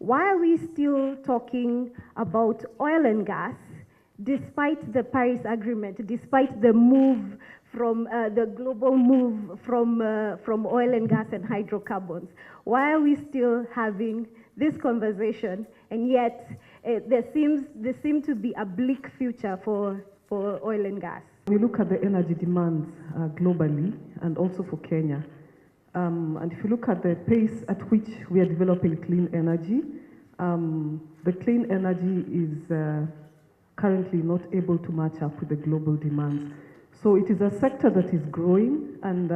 Why are we still talking about oil and gas despite the Paris Agreement, despite the move from the global move from oil and gas and hydrocarbons? Why are we still having this conversation, and yet there seems to be a bleak future for oil and gas? When you look at the energy demands globally and also for Kenya, and if you look at the pace at which we are developing clean energy, the clean energy is currently not able to match up with the global demands. So it is a sector that is growing, and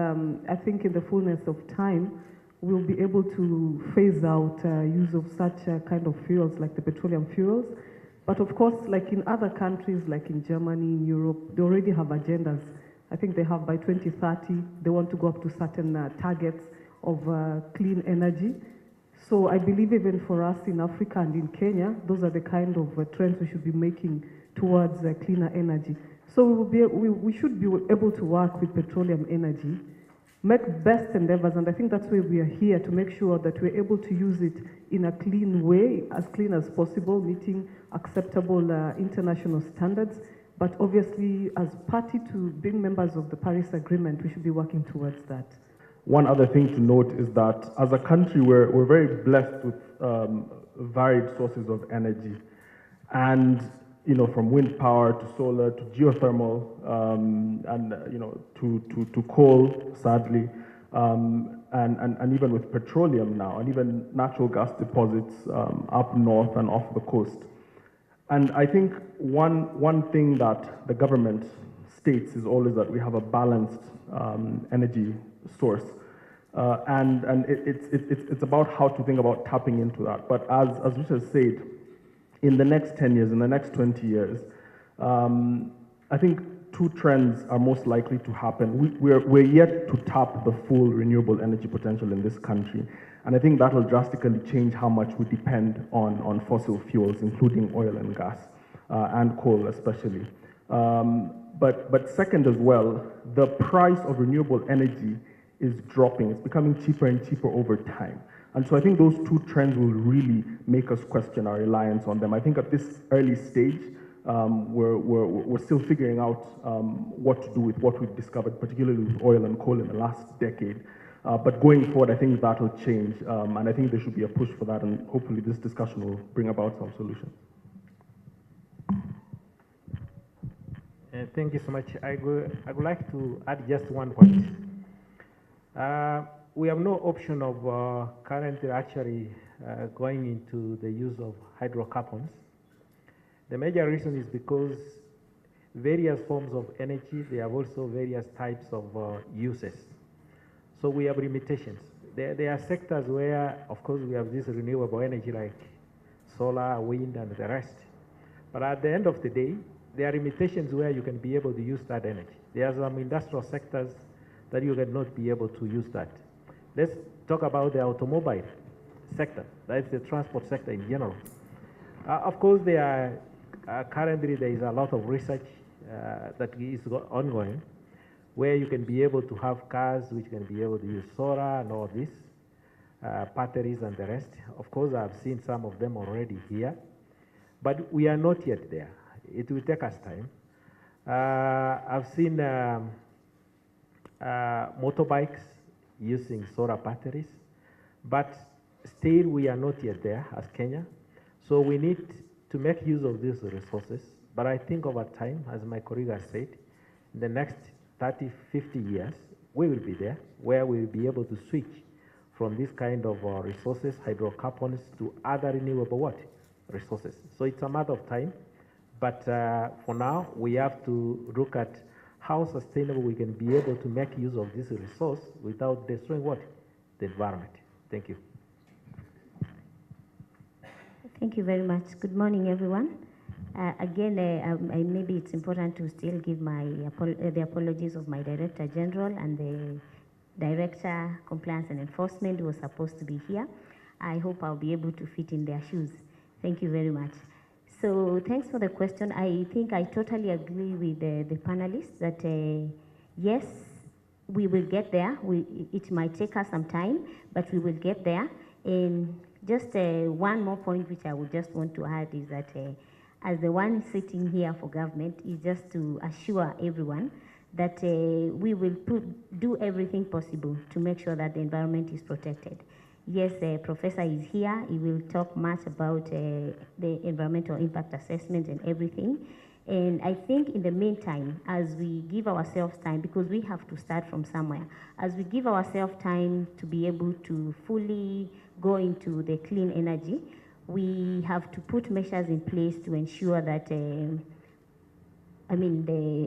I think in the fullness of time, we'll be able to phase out use of such kind of fuels like the petroleum fuels. But of course, like in other countries, like in Germany, in Europe, they already have agendas. I think they have by 2030, they want to go up to certain targets of clean energy. So I believe even for us in Africa and in Kenya, those are the kind of trends we should be making towards cleaner energy. So we should be able to work with petroleum energy, make best endeavors, and I think that's why we are here, to make sure that we're able to use it in a clean way, as clean as possible, meeting acceptable international standards. But obviously, as party to being members of the Paris Agreement, we should be working towards that. One other thing to note is that as a country, we're very blessed with varied sources of energy. And from wind power to solar to geothermal, and to coal, sadly, and even with petroleum now, and even natural gas deposits up north and off the coast. And I think one thing that the government states is always that we have a balanced energy source, and it's about how to think about tapping into that. But as Richard said, in the next 10 years, in the next 20 years, I think two trends are most likely to happen. We're yet to tap the full renewable energy potential in this country. And I think that will drastically change how much we depend on fossil fuels, including oil and gas, and coal especially. But second as well, the price of renewable energy is dropping. It's becoming cheaper and cheaper over time. And so I think those two trends will really make us question our reliance on them. I think at this early stage, we're still figuring out what to do with what we've discovered, particularly with oil and coal in the last decade. But going forward, I think that will change, and I think there should be a push for that, and hopefully this discussion will bring about some solutions. Thank you so much. I would like to add just one point. We have no option of currently actually going into the use of hydrocarbons. The major reason is because various forms of energy, they have also various types of uses. So we have limitations. There are sectors where, of course, we have this renewable energy like solar, wind, and the rest. But at the end of the day, there are limitations where you can be able to use that energy. There are some industrial sectors that you cannot be able to use that. Let's talk about the automobile sector. That's the transport sector in general. Of course, currently there is a lot of research that is ongoing, where you can be able to have cars which can be able to use solar and all this, batteries and the rest. Of course, I've seen some of them already here, but we are not yet there. It will take us time. I've seen motorbikes using solar batteries, but still we are not yet there as Kenya. So we need to make use of these resources. But I think over time, as my colleague has said, in the next 30, 50 years, we will be there, where we will be able to switch from this kind of resources, hydrocarbons, to other renewable resources. So it's a matter of time. But for now, we have to look at how sustainable we can be able to make use of this resource without destroying the environment. Thank you. Thank you very much. Good morning, everyone. Again, maybe it's important to still give the apologies of my Director General and the Director Compliance and Enforcement who was supposed to be here. I hope I'll be able to fit in their shoes. Thank you very much. So thanks for the question. I think I totally agree with the panelists that yes, we will get there. It might take us some time, but we will get there. And Just one more point which I would just want to add is that as the one sitting here for government is just to assure everyone that we will do everything possible to make sure that the environment is protected. Yes, Professor is here. He will talk much about the environmental impact assessment and everything. And I think in the meantime, as we give ourselves time, because we have to start from somewhere, as we give ourselves time to be able to fully go into the clean energy, we have to put measures in place to ensure that, the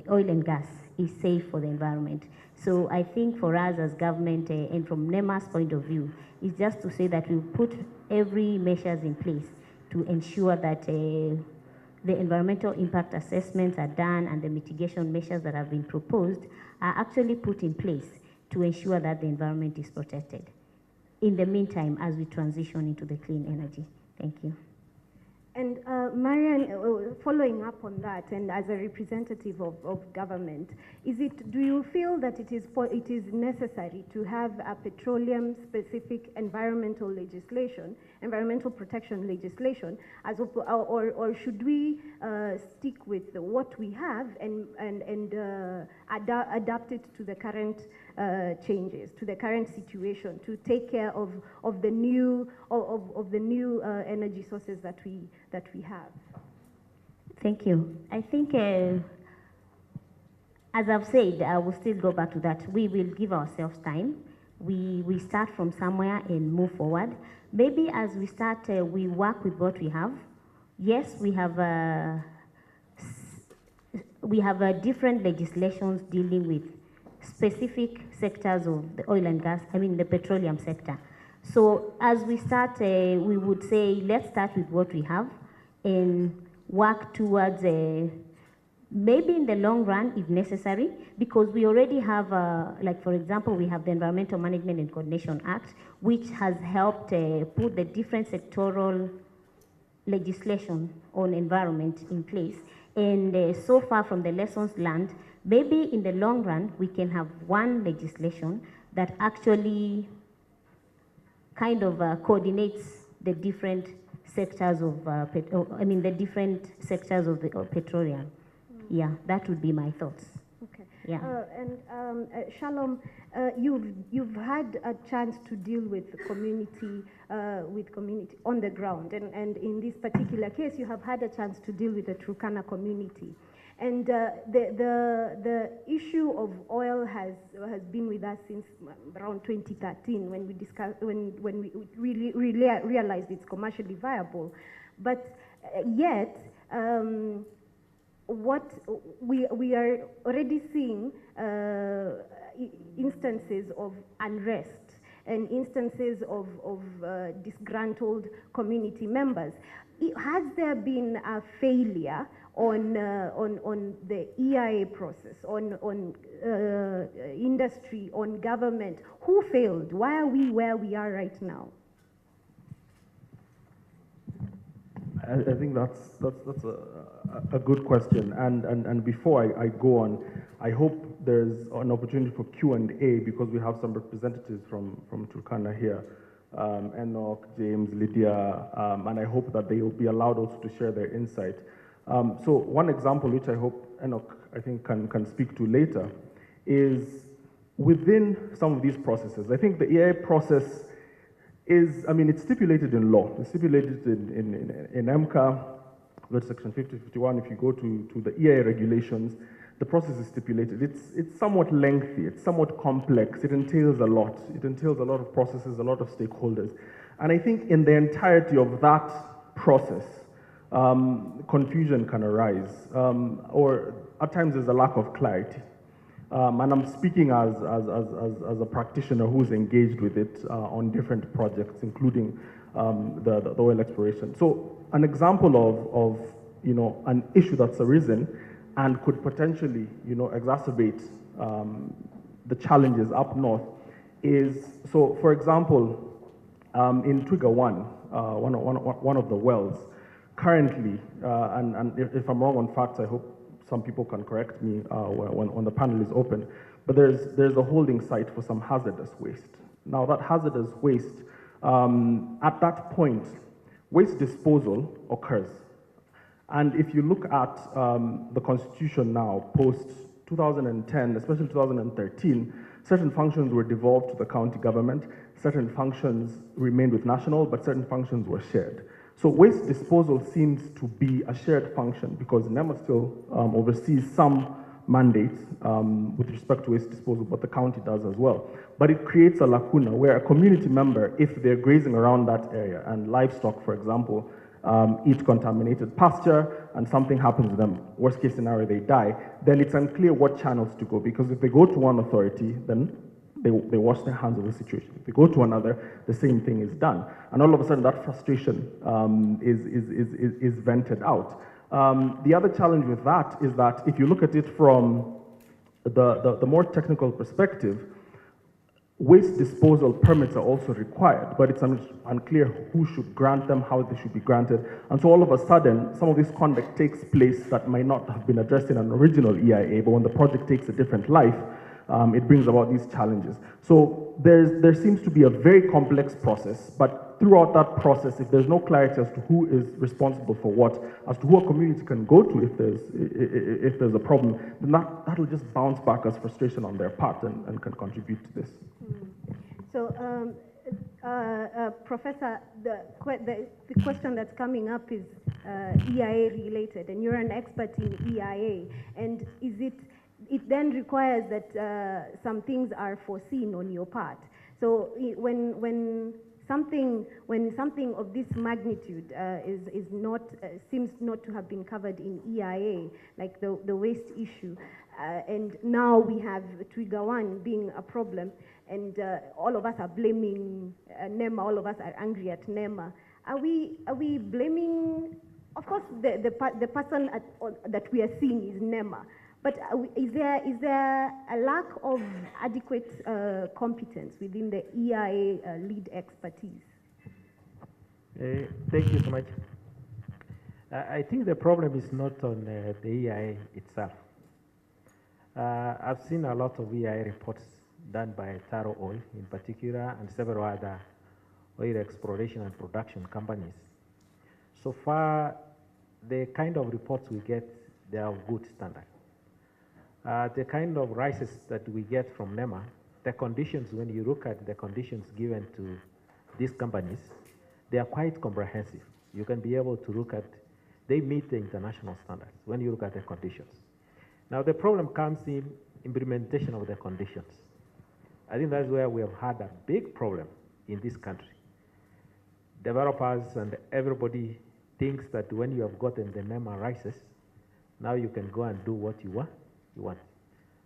oil and gas is safe for the environment. So I think for us as government, and from Nema's point of view, is just to say that we put every measures in place to ensure that the environmental impact assessments are done and the mitigation measures that have been proposed are actually put in place to ensure that the environment is protected. In the meantime, as we transition into the clean energy. Thank you. And Marian, following up on that, and as a representative of government, do you feel that it is necessary to have a petroleum-specific environmental legislation, environmental protection legislation, or should we stick with what we have and adapt it to the current changes, to the current situation, to take care of the new energy sources that we have? Thank you. I think, as I've said, I will still go back to that. We will give ourselves time. We start from somewhere and move forward. Maybe as we start, we work with what we have. Yes, we have different legislations dealing with specific sectors of the oil and gas, the petroleum sector. So as we start, we would say, let's start with what we have and work towards, maybe in the long run, if necessary, because we already have, like for example, we have the Environmental Management and Coordination Act, which has helped put the different sectoral legislation on environment in place. And so far from the lessons learned, maybe in the long run, we can have one legislation that actually kind of coordinates the different sectors of, the different sectors of the petroleum. Yeah, that would be my thoughts. Okay. Yeah. Shalom, you've had a chance to deal with community on the ground, and in this particular case, you have had a chance to deal with the Turkana community. And the issue of oil has been with us since around 2013 when we really realized it's commercially viable. But yet, what we are already seeing instances of unrest and instances of disgruntled community members. Has there been a failure on the EIA process, on industry, on government? Who failed? Why are we where we are right now? I think that's a good question. And before I go on, I hope there's an opportunity for Q&A because we have some representatives from Turkana here. Enoch, James, Lydia, and I hope that they will be allowed also to share their insight. So one example which I hope Enoch, I think, can speak to later is within some of these processes. I think the EIA process is, it's stipulated in law. It's stipulated in MCA, section 5051. If you go to the EIA regulations, the process is stipulated. It's somewhat lengthy, it's somewhat complex, it entails a lot. It entails a lot of processes, a lot of stakeholders. And I think in the entirety of that process, confusion can arise, or at times there's a lack of clarity. And I'm speaking as a practitioner who's engaged with it on different projects, including the oil exploration. So an example of an issue that's arisen and could potentially, exacerbate the challenges up north is, so for example, in Twiga 1, one of the wells, currently, and if I'm wrong on facts, I hope some people can correct me when the panel is open, but there's a holding site for some hazardous waste. Now that hazardous waste At that point, waste disposal occurs. And if you look at the Constitution now, post 2010, especially 2013, certain functions were devolved to the county government, certain functions remained with national, but certain functions were shared. So waste disposal seems to be a shared function because Nema still oversees some mandates with respect to waste disposal, but the county does as well. But it creates a lacuna where a community member, if they're grazing around that area and livestock, for example, eat contaminated pasture and something happens to them, worst case scenario, they die, then it's unclear what channels to go, because if they go to one authority, then they wash their hands of the situation. If they go to another, the same thing is done. And all of a sudden, that frustration is vented out. The other challenge with that is that if you look at it from the more technical perspective, waste disposal permits are also required, but it's unclear who should grant them, how they should be granted. And so all of a sudden, some of this conduct takes place that might not have been addressed in an original EIA, but when the project takes a different life, it brings about these challenges. So there seems to be a very complex process, but throughout that process, if there's no clarity as to who is responsible for what, as to who a community can go to if there's a problem, then that'll just bounce back as frustration on their part and can contribute to this. So, Professor, the question that's coming up is EIA related, and you're an expert in EIA, and it then requires that some things are foreseen on your part. So when something of this magnitude seems not to have been covered in EIA, like the waste issue, and now we have Trigger 1 being a problem, and all of us are blaming Nema, all of us are angry at Nema. Are we blaming? Of course, the person that we are seeing is Nema. But is there a lack of adequate competence within the EIA lead expertise? Thank you so much. I think the problem is not on the EIA itself. I've seen a lot of EIA reports done by Taro Oil in particular and several other oil exploration and production companies. So far, the kind of reports we get, they are of good standard. The kind of rises that we get from Nema, the conditions, when you look at the conditions given to these companies, they are quite comprehensive. You can be able to look at, they meet the international standards when you look at the conditions. Now the problem comes in implementation of the conditions. I think that's where we have had a big problem in this country. Developers and everybody thinks that when you have gotten the Nema rises, now you can go and do what you want.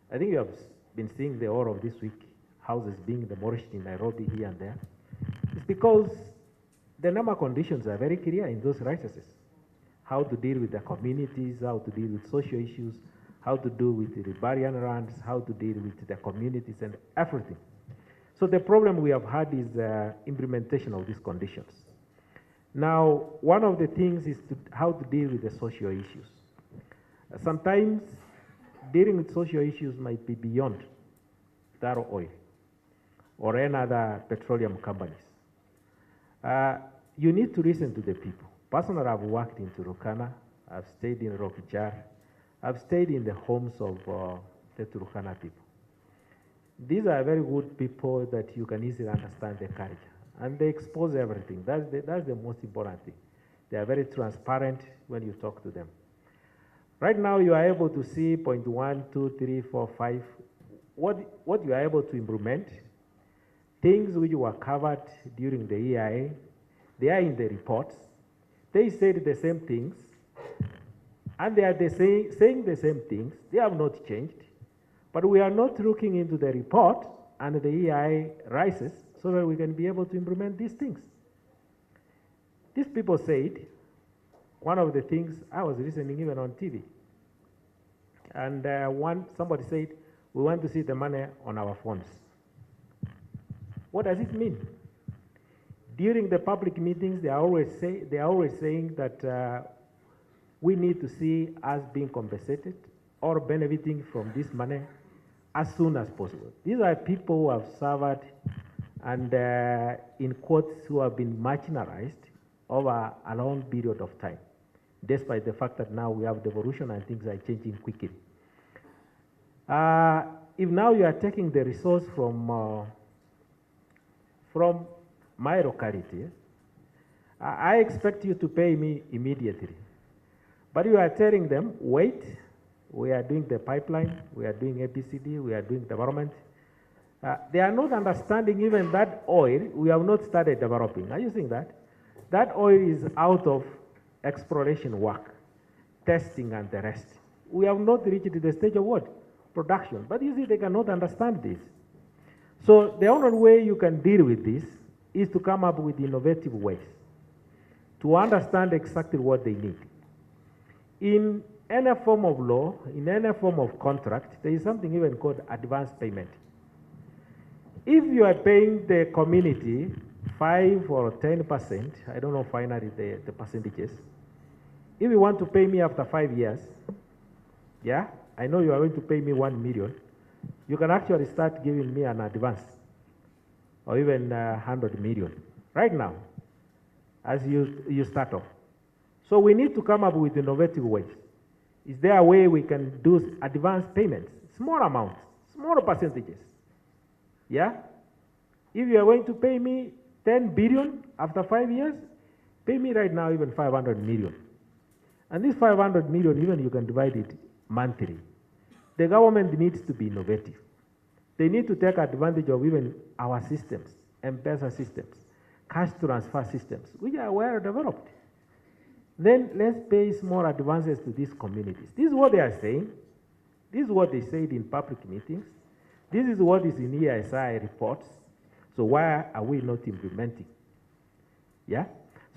I think you have been seeing the order of this week, houses being demolished in Nairobi here and there. It's because the Nema conditions are very clear in those licenses. How to deal with the communities, how to deal with social issues, how to do with the riparian lands, how to deal with the communities and everything. So the problem we have had is the implementation of these conditions. Now, one of the things is how to deal with the social issues. Sometimes dealing with social issues might be beyond Taro Oil or any other petroleum companies. You need to listen to the people. Personally, I've worked in Turkana, I've stayed in Rokichar, I've stayed in the homes of the Turkana people. These are very good people that you can easily understand their culture, and they expose everything. That's the most important thing. They are very transparent when you talk to them. Right now, you are able to see point 1, 2, 3, 4, 5, what you are able to implement, things which were covered during the EIA, they are in the reports. They said the same things, and they are saying the same things. They have not changed, but we are not looking into the report and the EIA rises so that we can be able to implement these things. These people said, one of the things, I was listening even on TV, and somebody said, we want to see the money on our phones. What does it mean? During the public meetings, they are always saying that we need to see us being compensated or benefiting from this money as soon as possible. These are people who have served and in quotes, who have been marginalized over a long period of time, despite the fact that now we have devolution and things are changing quickly. If now you are taking the resource from my locality, I expect you to pay me immediately. But you are telling them, wait, we are doing the pipeline, we are doing ABCD, we are doing development. They are not understanding even that oil we have not started developing. Are you seeing that? That oil is out of exploration work, testing and the rest. We have not reached the stage of what? Production. But you see, they cannot understand this. So the only way you can deal with this is to come up with innovative ways to understand exactly what they need. In any form of law, in any form of contract, there is something even called advance payment. If you are paying the community 5 or 10%, I don't know finally the percentages, if you want to pay me after 5 years, yeah, I know you are going to pay me 1 million, you can actually start giving me an advance, or even 100 million, right now, as you start off. So we need to come up with innovative ways. Is there a way we can do advance payments, small amounts, small percentages? Yeah? If you are going to pay me 10 billion after 5 years, pay me right now even 500 million. And this 500 million, even you can divide it monthly. The government needs to be innovative. They need to take advantage of even our systems, M-Pesa systems, cash transfer systems, which are well developed. Then let's pay small advances to these communities. This is what they are saying. This is what they said in public meetings. This is what is in ESI reports. So why are we not implementing? Yeah?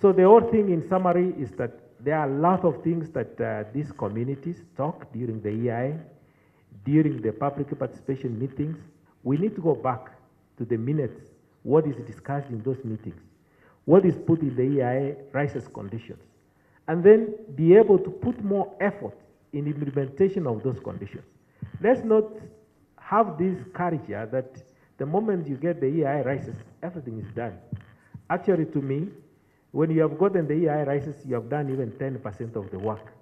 So the whole thing in summary is that there are a lot of things that these communities talk during the EI, during the public participation meetings. We need to go back to the minutes, what is discussed in those meetings, what is put in the EI raises conditions, and then be able to put more effort in implementation of those conditions. Let's not have this culture that the moment you get the EI rises, everything is done. Actually, to me, when you have gotten the EI rises, you have done even 10% of the work.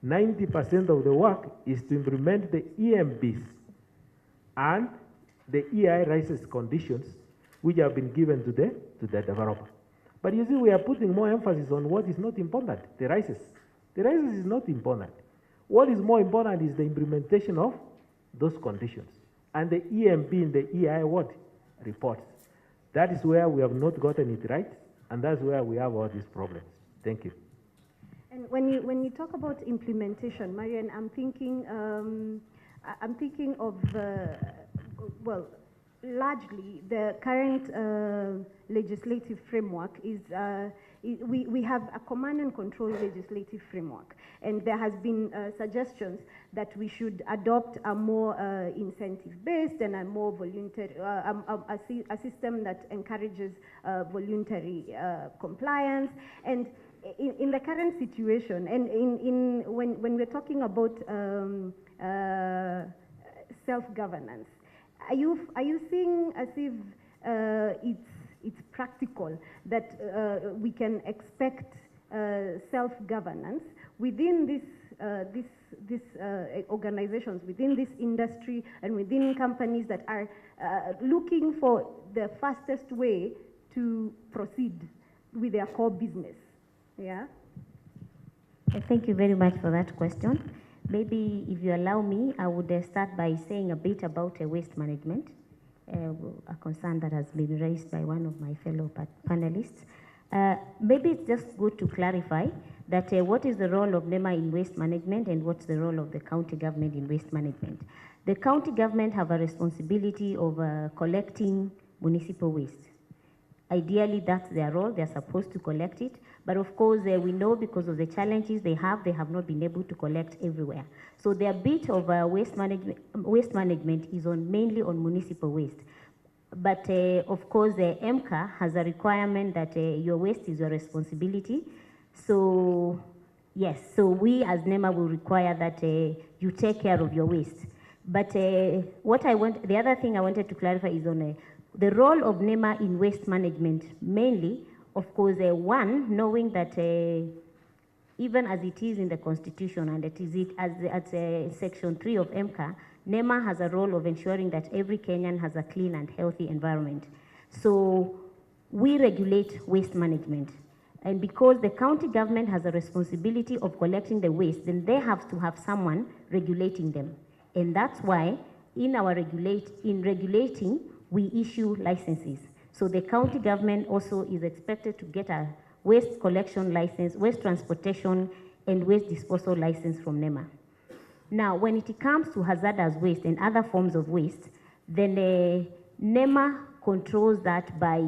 90% of the work is to implement the EMBs and the EI rises conditions which have been given to the developer. But you see, we are putting more emphasis on what is not important, the rises. The rises is not important. What is more important is the implementation of those conditions. And the EMB in the EI what? Reports. That is where we have not gotten it right, and that's where we have all these problems. Thank you. And when you talk about implementation, Marian, I'm thinking of well, largely the current legislative framework is we have a command and control legislative framework, and there has been suggestions that we should adopt a more incentive-based and a more voluntary, a system that encourages voluntary compliance. And in the current situation, and when we're talking about self-governance, are you seeing as if it's practical that we can expect self-governance within these organizations, within this industry, and within companies that are looking for the fastest way to proceed with their core business? Yeah. Thank you very much for that question. Maybe if you allow me, I would start by saying a bit about waste management, a concern that has been raised by one of my fellow panelists. Maybe it's just good to clarify that what is the role of Nema in waste management and what's the role of the county government in waste management. The county government have a responsibility of collecting municipal waste. Ideally, that's their role. They're supposed to collect it. But of course, we know because of the challenges they have not been able to collect everywhere. So their bit of waste management is mainly on municipal waste. But of course, the MCA has a requirement that your waste is your responsibility. So yes, so we as NEMA will require that you take care of your waste. But the other thing I wanted to clarify is on The role of Nema in waste management, mainly, of course, one, knowing that even as it is in the Constitution and it is at Section 3 of MCA, Nema has a role of ensuring that every Kenyan has a clean and healthy environment. So we regulate waste management. And because the county government has a responsibility of collecting the waste, then they have to have someone regulating them. And that's why in regulating, we issue licenses. So the county government also is expected to get a waste collection license, waste transportation, and waste disposal license from Nema. Now, when it comes to hazardous waste and other forms of waste, then Nema controls that by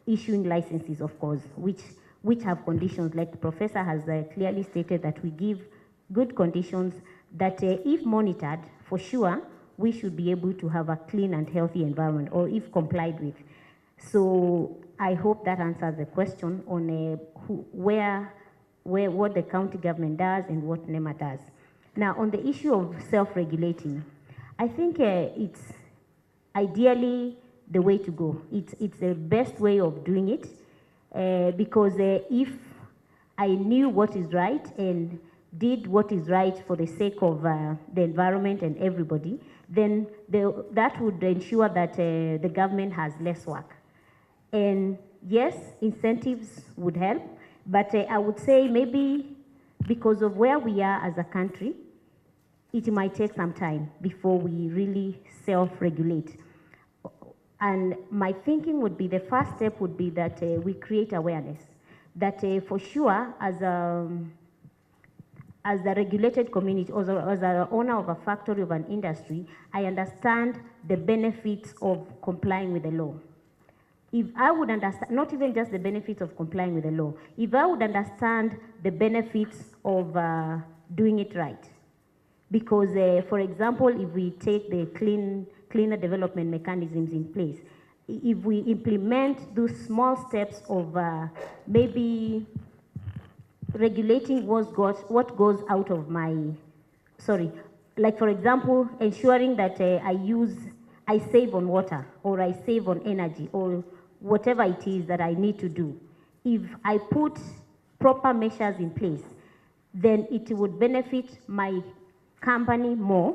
issuing licenses, of course, which have conditions, like the professor has clearly stated, that we give good conditions that if monitored, for sure, we should be able to have a clean and healthy environment, or if complied with. So I hope that answers the question on what the county government does and what NEMA does. Now, on the issue of self-regulating, I think it's ideally the way to go. It's the best way of doing it because if I knew what is right and did what is right for the sake of the environment and everybody, then that would ensure that the government has less work. And yes, incentives would help, but I would say maybe because of where we are as a country, it might take some time before we really self-regulate. And my thinking would be, the first step would be that we create awareness, that for sure as the regulated community, or as the owner of a factory, of an industry, I understand the benefits of complying with the law. If I would understand, not even just the benefits of complying with the law, if I would understand the benefits of doing it right. Because, for example, if we take the cleaner development mechanisms in place, if we implement those small steps of maybe regulating what goes out of my, like for example, ensuring that I save on water, or I save on energy, or whatever it is that I need to do. If I put proper measures in place, then it would benefit my company more,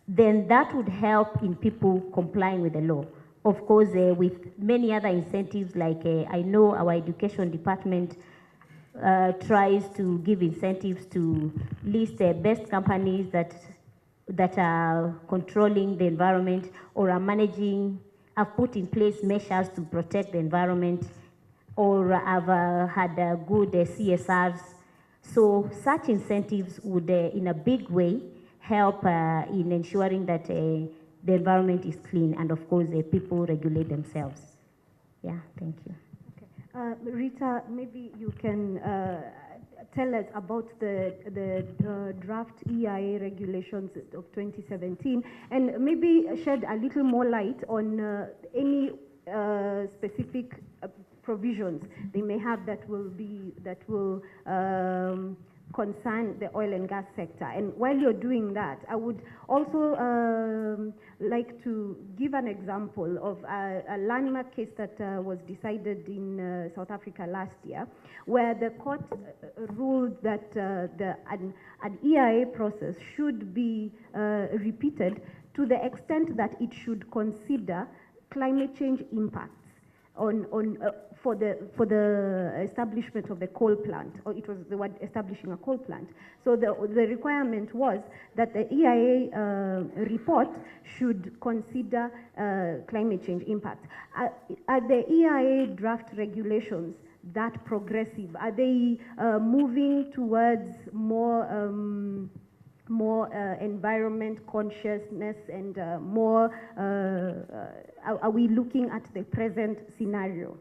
then that would help in people complying with the law. Of course, with many other incentives, like I know our education department tries to give incentives to list the best companies that are controlling the environment or are have put in place measures to protect the environment, or have had good CSRs. So such incentives would, in a big way, help in ensuring that the environment is clean, and of course, people regulate themselves. Yeah, thank you. Okay. Rita, maybe you can tell us about the draft EIA regulations of 2017, and maybe shed a little more light on any specific provisions they may have that will concern the oil and gas sector. And while you're doing that, I would also like to give an example of a landmark case that was decided in South Africa last year, where the court ruled that an EIA process should be repeated to the extent that it should consider climate change impacts for the establishment of the coal plant, or it was the word establishing a coal plant. So the requirement was that the EIA report should consider climate change impacts. Are the EIA draft regulations that progressive? Are they moving towards more environment consciousness, and more, are we looking at the present scenario?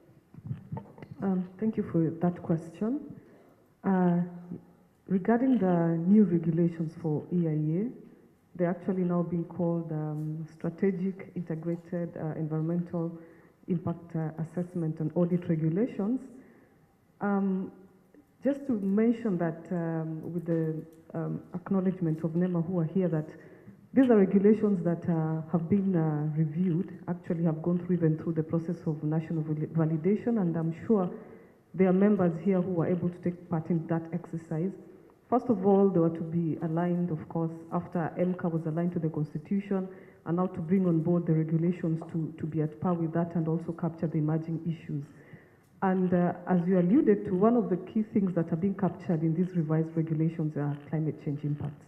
Thank you for that question. Regarding the new regulations for EIA, they're actually now being called Strategic Integrated Environmental Impact Assessment and Audit Regulations. Just to mention that with the acknowledgement of Nema, who are here, that These are regulations that have been reviewed, actually have gone through even through the process of national validation, and I'm sure there are members here who were able to take part in that exercise. First of all, they were to be aligned, of course, after MCA was aligned to the Constitution, and now to bring on board the regulations to be at par with that and also capture the emerging issues. And as you alluded to, one of the key things that are being captured in these revised regulations are climate change impacts.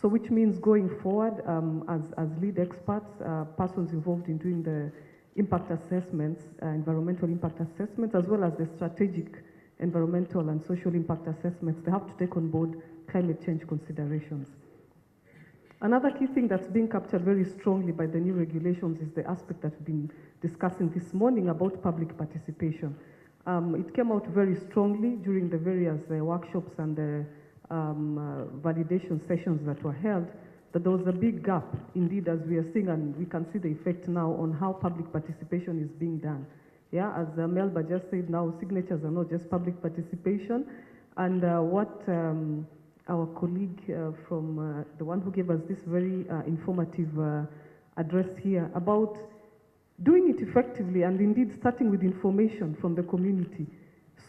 So which means going forward, as lead experts, persons involved in doing the impact assessments, environmental impact assessments, as well as the strategic environmental and social impact assessments, they have to take on board climate change considerations. Another key thing that's being captured very strongly by the new regulations is the aspect that we've been discussing this morning about public participation. It came out very strongly during the various workshops and the validation sessions that were held, that there was a big gap, indeed, as we are seeing, and we can see the effect now on how public participation is being done. Yeah, as Melba just said, now signatures are not just public participation, and what our colleague from the one who gave us this very informative address here about doing it effectively and indeed starting with information from the community.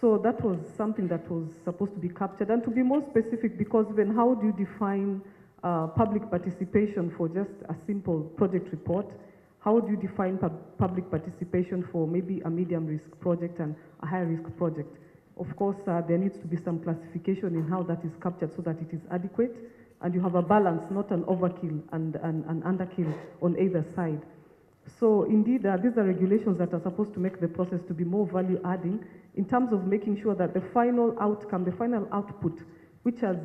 So that was something that was supposed to be captured. And to be more specific, because then how do you define public participation for just a simple project report? How do you define public participation for maybe a medium risk project and a high risk project? Of course, there needs to be some classification in how that is captured so that it is adequate and you have a balance, not an overkill and an underkill on either side. So indeed, these are regulations that are supposed to make the process to be more value adding in terms of making sure that the final outcome, the final output, which as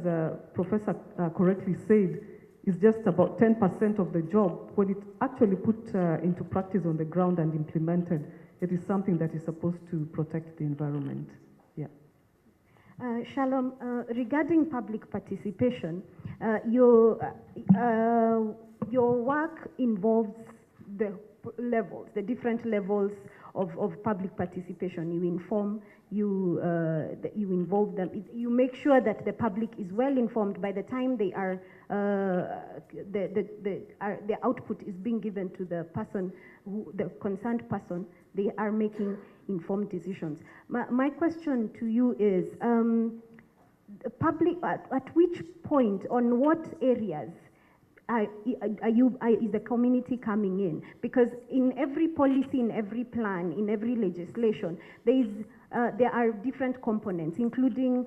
Professor correctly said, is just about 10% of the job, when it's actually put into practice on the ground and implemented, it is something that is supposed to protect the environment. Yeah. Shalom, regarding public participation, your work involves the levels, the different levels of public participation. You inform, you involve them, you make sure that the public is well informed by the time they are, the output is being given to the person, the concerned person, they are making informed decisions. My question to you is, public, at which point, on what areas is the community coming in? Because in every policy, in every plan, in every legislation, there are different components, including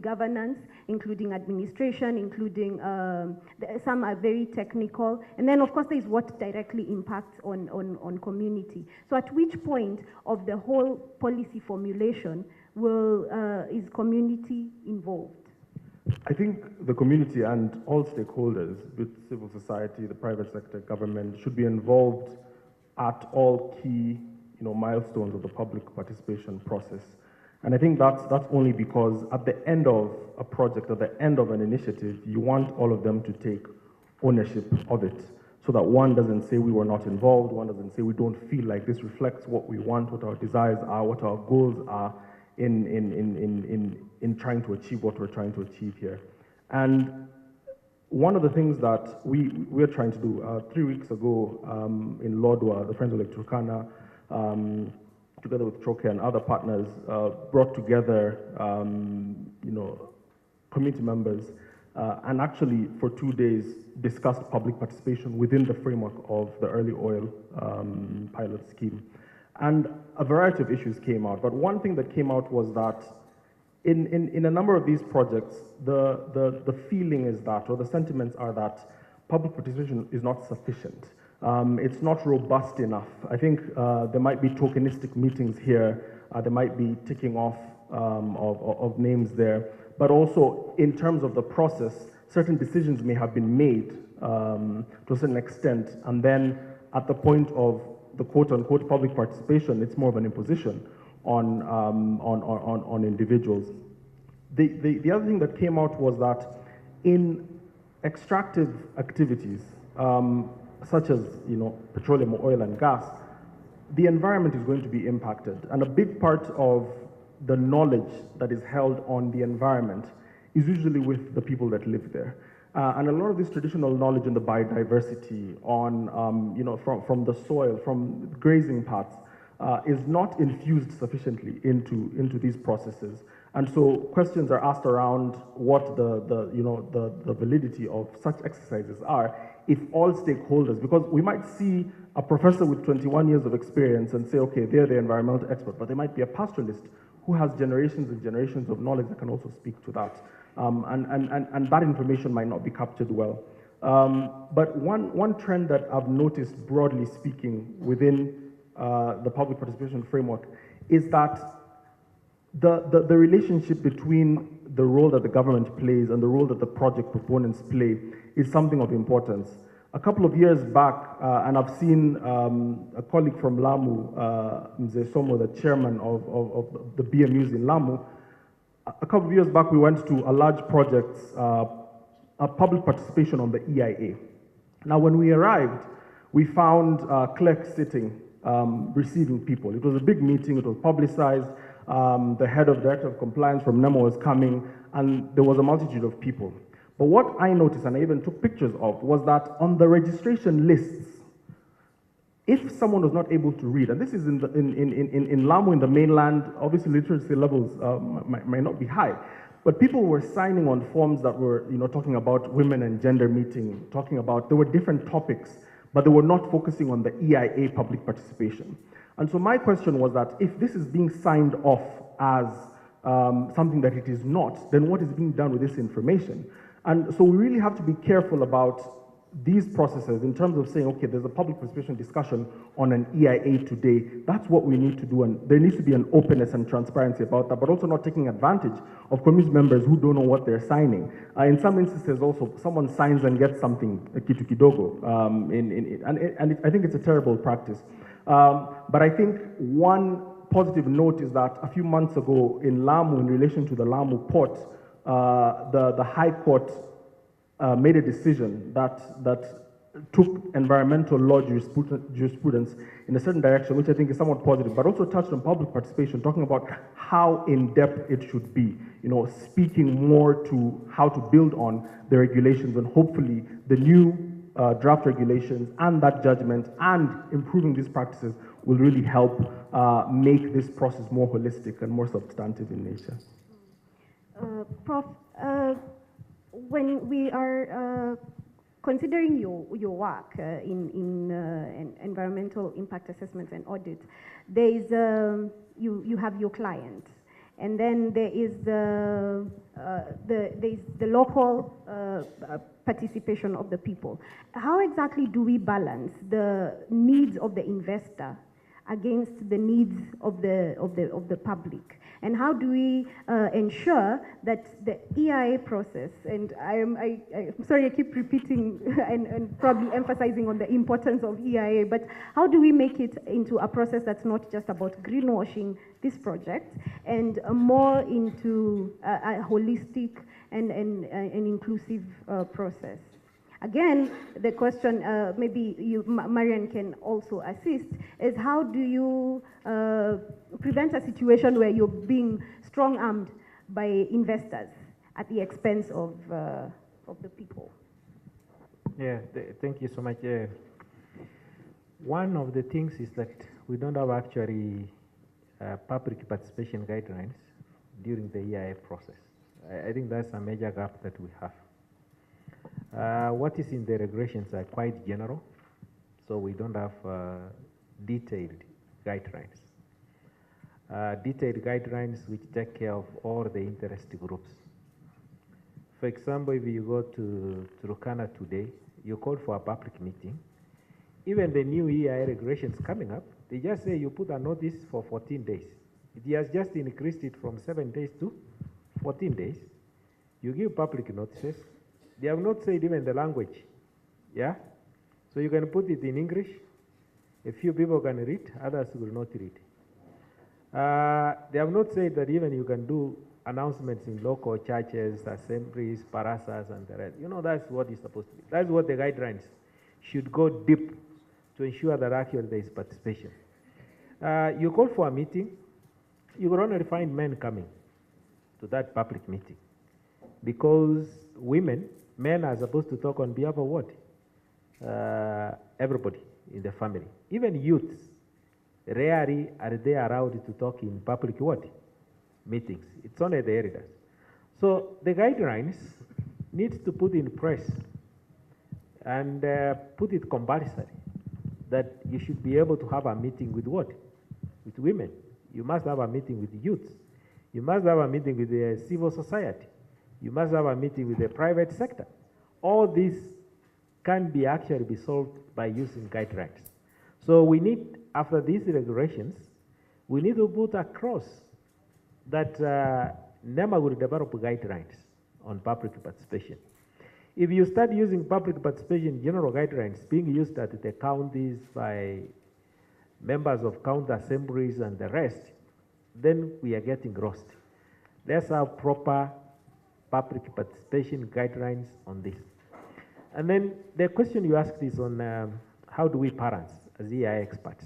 governance, including administration, including some are very technical, and then of course there is what directly impacts on community. So at which point of the whole policy formulation is community involved? I think the community and all stakeholders, with civil society, the private sector, government, should be involved at all key, milestones of the public participation process. And I think that's only because at the end of a project, at the end of an initiative, you want all of them to take ownership of it, so that one doesn't say we were not involved, one doesn't say we don't feel like this reflects what we want, what our desires are, what our goals are, in trying to achieve what we're trying to achieve here. And one of the things that we're trying to do, 3 weeks ago in Lodwar, the Friends of Lake Turkana, together with Troke and other partners, brought together community members and actually for 2 days discussed public participation within the framework of the early oil pilot scheme. And a variety of issues came out, but one thing that came out was that in a number of these projects, the feeling is that, or the sentiments are that public participation is not sufficient. It's not robust enough. I think there might be tokenistic meetings here, there might be ticking off of names there, but also in terms of the process, certain decisions may have been made to a certain extent, and then at the point of the quote-unquote public participation, it's more of an imposition on individuals. The other thing that came out was that in extractive activities, such as petroleum, oil, and gas, the environment is going to be impacted, and a big part of the knowledge that is held on the environment is usually with the people that live there. And a lot of this traditional knowledge in the biodiversity on, you know, from the soil, from grazing paths, is not infused sufficiently into these processes. And so questions are asked around what the validity of such exercises are if all stakeholders, because we might see a professor with 21 years of experience and say, okay, they're the environmental expert, but there might be a pastoralist who has generations and generations of knowledge that can also speak to that. And that information might not be captured well. But one trend that I've noticed, broadly speaking, within the public participation framework is that the relationship between the role that the government plays and the role that the project proponents play is something of importance. A couple of years back, and I've seen a colleague from Lamu, Mzee Somo, the chairman of the BMUs in Lamu, a couple of years back we went to a large project, a public participation on the EIA. Now when we arrived, we found clerks sitting, receiving people. It was a big meeting, it was publicized. The head of director of compliance from Nema was coming, and there was a multitude of people. But what I noticed, and I even took pictures of, was that on the registration lists, if someone was not able to read, and this is in Lamu, in the mainland, obviously literacy levels might not be high, but people were signing on forms that were, you know, talking about women and gender meeting, talking about, there were different topics, but they were not focusing on the EIA public participation. And so my question was that if this is being signed off as something that it is not, then what is being done with this information? And so we really have to be careful about these processes in terms of saying, okay, there's a public participation discussion on an EIA today. That's what we need to do, and there needs to be an openness and transparency about that, but also not taking advantage of community members who don't know what they're signing. In some instances also, someone signs and gets something, kitu kidogo, and I think it's a terrible practice. But I think one positive note is that a few months ago in Lamu, in relation to the Lamu port, the High Court made a decision that took environmental law jurisprudence in a certain direction, which I think is somewhat positive, but also touched on public participation, talking about how in-depth it should be, you know, speaking more to how to build on the regulations, and hopefully the new draft regulations and that judgment and improving these practices will really help make this process more holistic and more substantive in nature. Prof, when we are considering your work in environmental impact assessments and audit, there is you have your client, and then there is the local participation of the people. How exactly do we balance the needs of the investor against the needs of the public? And how do we ensure that the EIA process, and I'm sorry I keep repeating and probably emphasizing on the importance of EIA, but how do we make it into a process that's not just about greenwashing this project and more into a holistic and inclusive process? Again, the question, maybe you, Marian, can also assist, is how do you prevent a situation where you're being strong-armed by investors at the expense of the people? Yeah, thank you so much. One of the things is that we don't have actually public participation guidelines during the EIA process. I think that's a major gap that we have. What is in the regulations are quite general, so we don't have detailed guidelines. Detailed guidelines which take care of all the interest groups. For example, if you go to Turkana today, you call for a public meeting. Even the new EIA regulations coming up, they just say you put a notice for 14 days. It has just increased it from 7 days to 14 days. You give public notices. They have not said even the language, yeah? So you can put it in English. A few people can read, others will not read. They have not said that even you can do announcements in local churches, assemblies, Barazas, and the rest. You know, that's what is supposed to be. That's what the guidelines should go deep to ensure that actually there is participation. You call for a meeting, you will only find men coming to that public meeting because women men are supposed to talk on behalf of what? Everybody in the family. Even youths, rarely are they allowed to talk in public what? Meetings. It's only the elders. So the guidelines needs to put in place and put it compulsory that you should be able to have a meeting with what? With women. You must have a meeting with youths. You must have a meeting with the civil society. You must have a meeting with the private sector. All this can be actually be solved by using guidelines. So we need, after these regulations, we need to put across that Nema will develop guidelines on public participation. If you start using public participation general guidelines being used at the counties by members of county assemblies and the rest, then we are getting lost. Let's have proper public participation guidelines on this. And then the question you asked is on how do we parents as EI experts?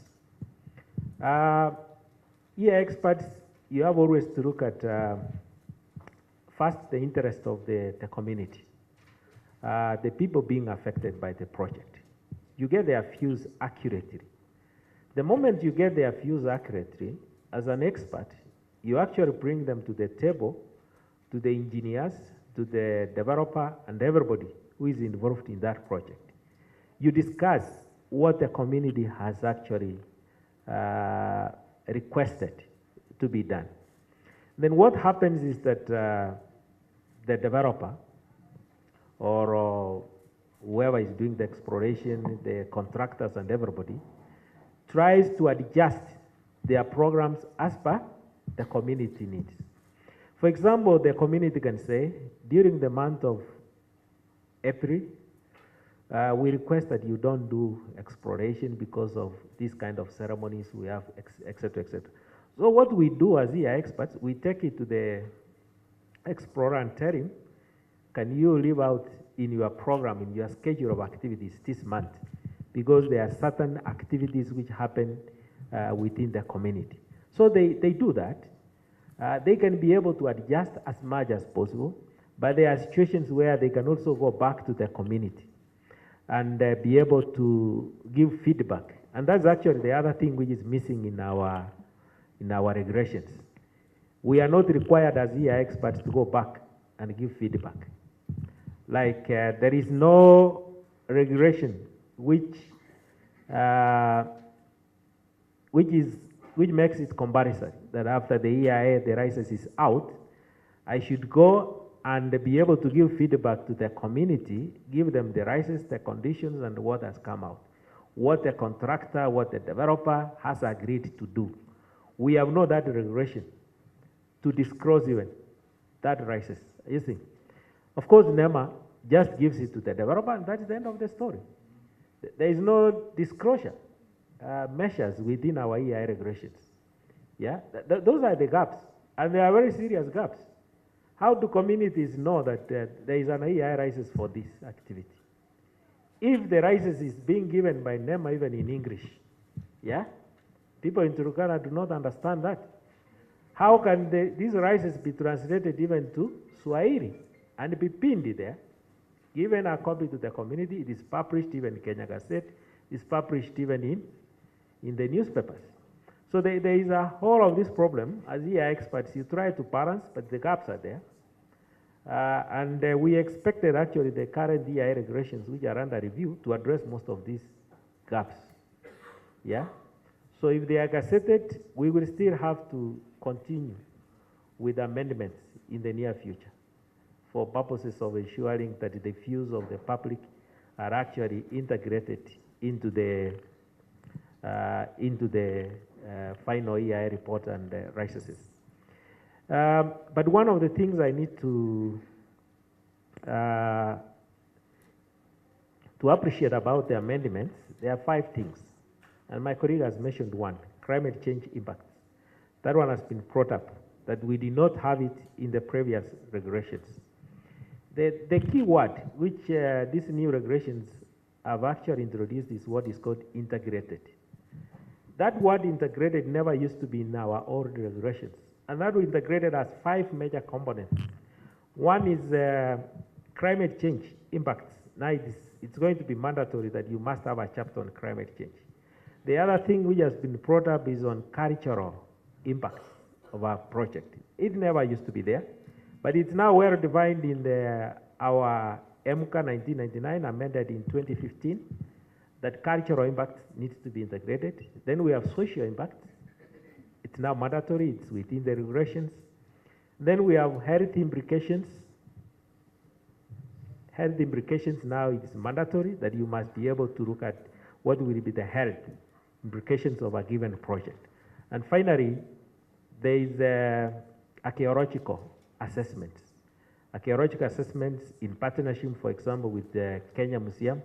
EI experts, you have always to look at first the interest of the community, the people being affected by the project. You get their views accurately. The moment you get their views accurately, as an expert, you actually bring them to the table, to the engineers, to the developer, and everybody who is involved in that project. You discuss what the community has actually requested to be done. Then what happens is that the developer or whoever is doing the exploration, the contractors and everybody, tries to adjust their programs as per the community needs. For example, the community can say, during the month of April, we request that you don't do exploration because of these kind of ceremonies we have, etc., etc. So what we do as EI experts, we take it to the explorer and tell him, can you leave out in your program, in your schedule of activities this month? Because there are certain activities which happen within the community. So they do that. They can be able to adjust as much as possible, but there are situations where they can also go back to the community and be able to give feedback. And that's actually the other thing which is missing in our regulations. We are not required as EI experts to go back and give feedback. Like there is no regulation which makes it compulsory that after the EIA, the license is out, I should go and be able to give feedback to the community, give them the license, the conditions, and what has come out, what the contractor, what the developer has agreed to do. We have no that regulation to disclose even that license. You see, of course, Nema just gives it to the developer, and that's the end of the story. There is no disclosure measures within our EI regulations. Yeah, those are the gaps, and they are very serious gaps. How do communities know that there is an EI license for this activity? If the license is being given by Nema even in English, yeah, people in Turkana do not understand that. How can these licenses be translated even to Swahili and be pinned there? Given a copy to the community, it is published even in Kenya Gazette, it's published even in the newspapers. So there is a whole of this problem. As EI experts, you try to balance, but the gaps are there. And we expected actually the current EI regulations, which are under review, to address most of these gaps. Yeah? So if they are gazetted, we will still have to continue with amendments in the near future for purposes of ensuring that the views of the public are actually integrated into the final EI report and licenses. But one of the things I need to appreciate about the amendments, there are 5 things. And my colleague has mentioned one, climate change impacts. That one has been brought up, that we did not have it in the previous regulations. The key word which these new regulations have actually introduced is what is called integrated. That word integrated never used to be in our old regulations. And that integrated has 5 major components. One is climate change impacts. Now it's going to be mandatory that you must have a chapter on climate change. The other thing which has been brought up is on cultural impacts of our project. It never used to be there, but it's now well defined in our MCA 1999, amended in 2015, that cultural impact needs to be integrated. Then we have social impact. It's now mandatory, it's within the regulations. Then we have health implications. Health implications now it's mandatory that you must be able to look at what will be the health implications of a given project. And finally, there is archaeological assessments. Archaeological assessments in partnership, for example, with the Kenya Museum,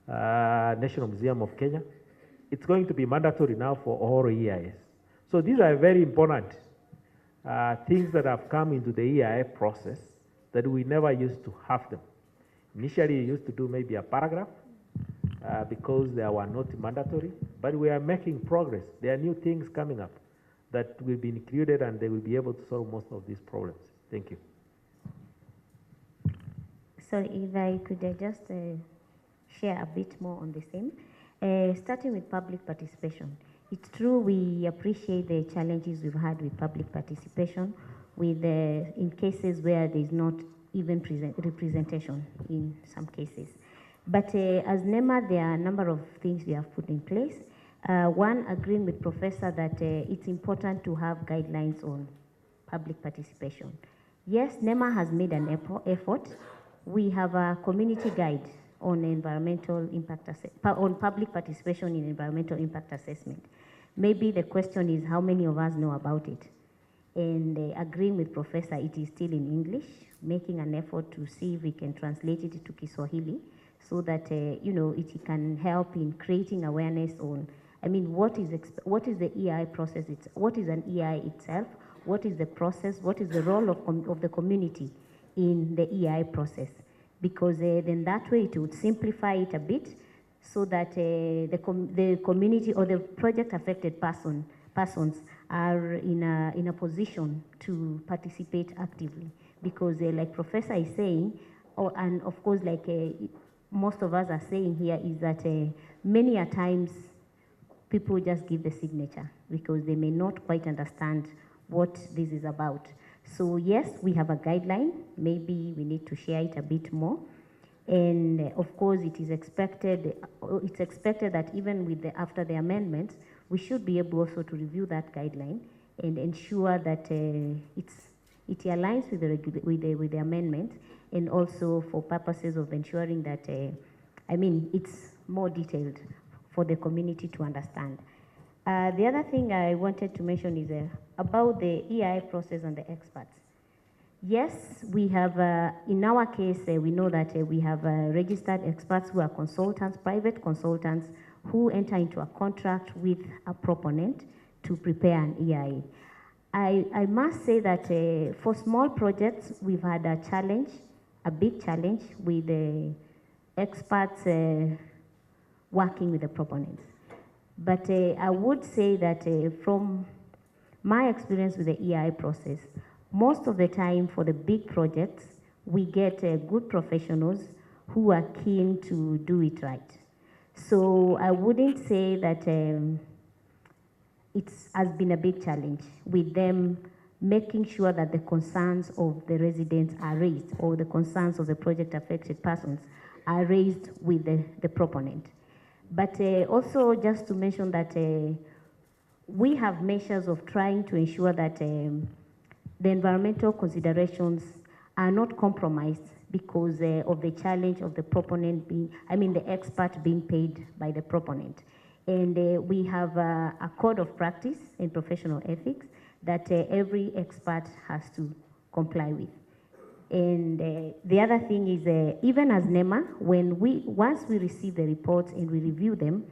National Museum of Kenya. It's going to be mandatory now for all EIS. So these are very important things that have come into the EIS process that we never used to have them. Initially, we used to do maybe a paragraph because they were not mandatory, but we are making progress. There are new things coming up that will be included and they will be able to solve most of these problems. Thank you. So if I could just share a bit more on the same. Starting with public participation. It's true we appreciate the challenges we've had with public participation with in cases where there's not even representation in some cases. But as Nema, there are a number of things we have put in place. One, agreeing with Professor that it's important to have guidelines on public participation. Yes, Nema has made an effort. We have a community guide on environmental impact on public participation in environmental impact assessment. Maybe the question is how many of us know about it? And agreeing with Professor, it is still in English, making an effort to see if we can translate it to Kiswahili so that you know, it can help in creating awareness on, I mean, what is the EI process? What is an EI itself? What is the process? What is the role of the community in the EI process? Because then that way it would simplify it a bit so that the community or the project affected persons are in a position to participate actively. Because like Professor is saying, and of course like most of us are saying here, is that many a times people just give the signature because they may not quite understand what this is about. So yes, we have a guideline. Maybe we need to share it a bit more. And of course, it is expected. It's expected that even with after the amendments, we should be able also to review that guideline and ensure that it aligns with the amendment, and also for purposes of ensuring that I mean, it's more detailed for the community to understand. The other thing I wanted to mention is about the EI process and the experts. Yes, we have, in our case, we know that we have registered experts who are consultants, private consultants, who enter into a contract with a proponent to prepare an EIA. I must say that for small projects, we've had a challenge, a big challenge with the experts working with the proponents. But I would say that from my experience with the EI process, most of the time for the big projects, we get good professionals who are keen to do it right. So I wouldn't say that it has been a big challenge with them making sure that the concerns of the residents are raised, or the concerns of the project affected persons are raised with the proponent. But also just to mention that we have measures of trying to ensure that the environmental considerations are not compromised because of the challenge of the proponent being, I mean the expert being paid by the proponent. And we have a code of practice in professional ethics that every expert has to comply with. And the other thing is, even as Nema, once we receive the reports and we review them,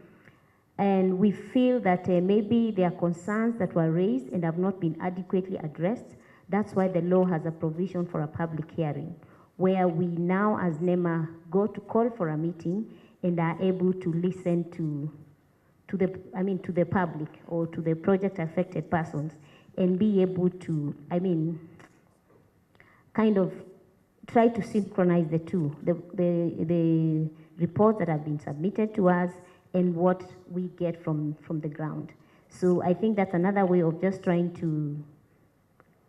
and we feel that maybe there are concerns that were raised and have not been adequately addressed, that's why the law has a provision for a public hearing, where we now as Nema go to call for a meeting and are able to listen to the public or to the project affected persons and be able to, kind of try to synchronize the two, the reports that have been submitted to us and what we get from the ground. So I think that's another way of just trying to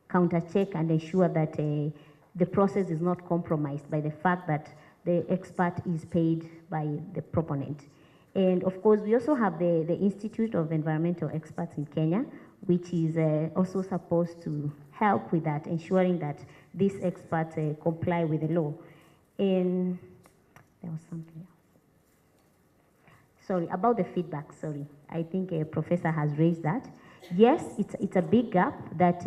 counter-check and ensure that the process is not compromised by the fact that the expert is paid by the proponent. And of course, we also have the Institute of Environmental Experts in Kenya, which is also supposed to help with that, ensuring that these experts comply with the law. And there was something else. Sorry, about the feedback, sorry. I think a professor has raised that. Yes, it's a big gap that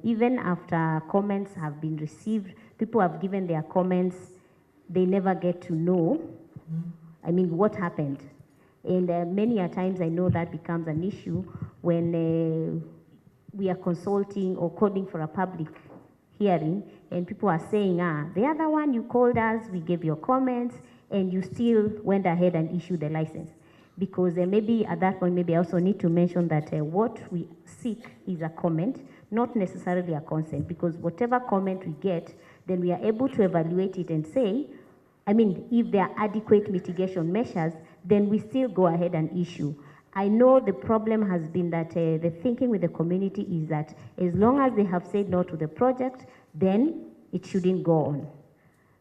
even after comments have been received, people have given their comments, they never get to know, I mean, what happened. And many a times I know that becomes an issue when we are consulting or calling for a public hearing and people are saying, the other one you called us, we gave your comments, and you still went ahead and issued the license. Because maybe at that point, maybe I also need to mention that what we seek is a comment, not necessarily a consent, because whatever comment we get, then we are able to evaluate it and say, I mean, if there are adequate mitigation measures, then we still go ahead and issue. I know the problem has been that the thinking with the community is that as long as they have said no to the project, then it shouldn't go on.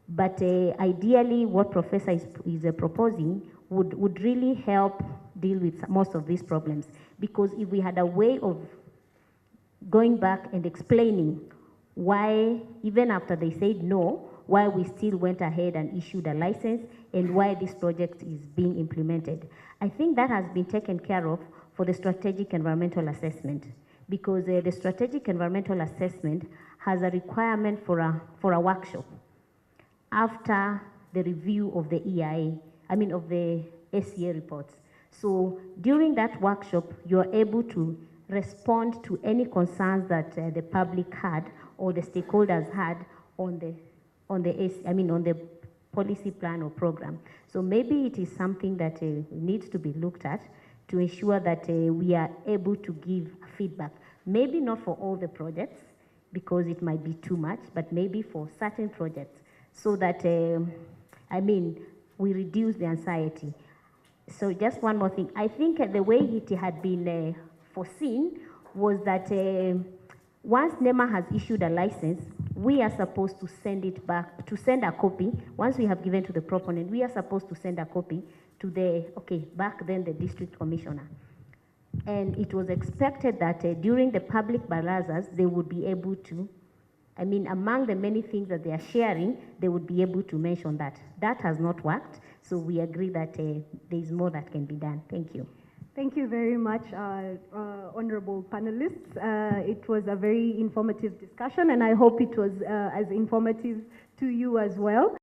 But ideally, what Professor is proposing would really help deal with most of these problems. Because if we had a way of going back and explaining why, even after they said no, why we still went ahead and issued a license and why this project is being implemented. I think that has been taken care of for the strategic environmental assessment, because the strategic environmental assessment has a requirement for a workshop after the review of the EIA, of the SEA reports. So during that workshop, you're able to respond to any concerns that the public had or the stakeholders had on the policy plan or program. So maybe it is something that needs to be looked at to ensure that we are able to give feedback. Maybe not for all the projects, because it might be too much, but maybe for certain projects, so that, we reduce the anxiety. So just one more thing. I think the way it had been foreseen was that once Nema has issued a license, we are supposed to send it back, to send a copy. Once we have given to the proponent, we are supposed to send a copy to back then the district commissioner. And it was expected that during the public barazas, they would be able to, among the many things that they are sharing, they would be able to mention that. That has not worked, so we agree that there is more that can be done. Thank you. Thank you very much, honorable panelists. It was a very informative discussion, and I hope it was as informative to you as well.